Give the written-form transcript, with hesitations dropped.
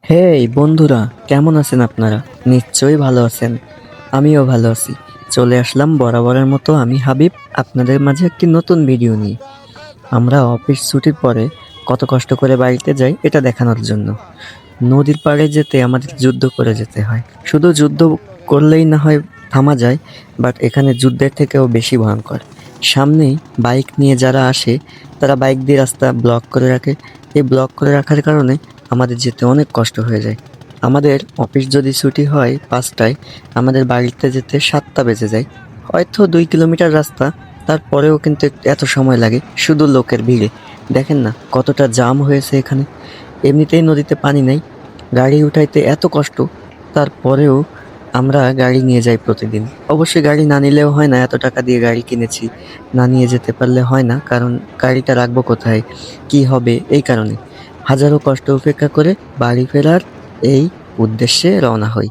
হেই বন্ধুরা, কেমন আছেন আপনারা? নিশ্চয়ই ভালো আছেন। আমিও ভালো আছি। চলে আসলাম বরাবরের মতো, আমি হাবিব, আপনাদের মাঝে একটি নতুন ভিডিও নিয়ে। আমরা অফিস ছুটির পরে কত কষ্ট করে বাড়িতে যাই এটা দেখানোর জন্য। নদীর পাড়ে যেতে আমাদের যুদ্ধ করে যেতে হয়। শুধু যুদ্ধ করলেই না হয় থামা যায়, বাট এখানে যুদ্ধের থেকেও বেশি ভয়ঙ্কর। সামনেই বাইক নিয়ে যারা আসে তারা বাইক দিয়ে রাস্তা ব্লক করে রাখে। এই ব্লক করে রাখার কারণে আমাদের যেতে অনেক কষ্ট হয়ে যায়। আমাদের অফিস যদি ছুটি হয় ৫টায়, আমাদের বাড়িতে যেতে ৭টা বেজে যায়। হয়তো ২ কিলোমিটার রাস্তা, তারপরেও কিন্তু এত সময় লাগে শুধু লোকের ভিড়ে। দেখেন না কতটা জাম হয়েছে এখানে। এমনিতেই নদীতে পানি নেই, গাড়ি উঠাইতে এত কষ্ট, তারপরেও আমরা গাড়ি নিয়ে যাই প্রতিদিন। অবশ্যই গাড়ি না নিলেও হয় না, এত টাকা দিয়ে গাড়ি কিনেছি, না নিয়ে যেতে পারলে হয় না, কারণ গাড়িটা রাখবো কোথায়, কি হবে, এই কারণে হাজারো কষ্ট উপেক্ষা করে বাড়ি ফেরার এই উদ্দেশ্যে রওনা হই।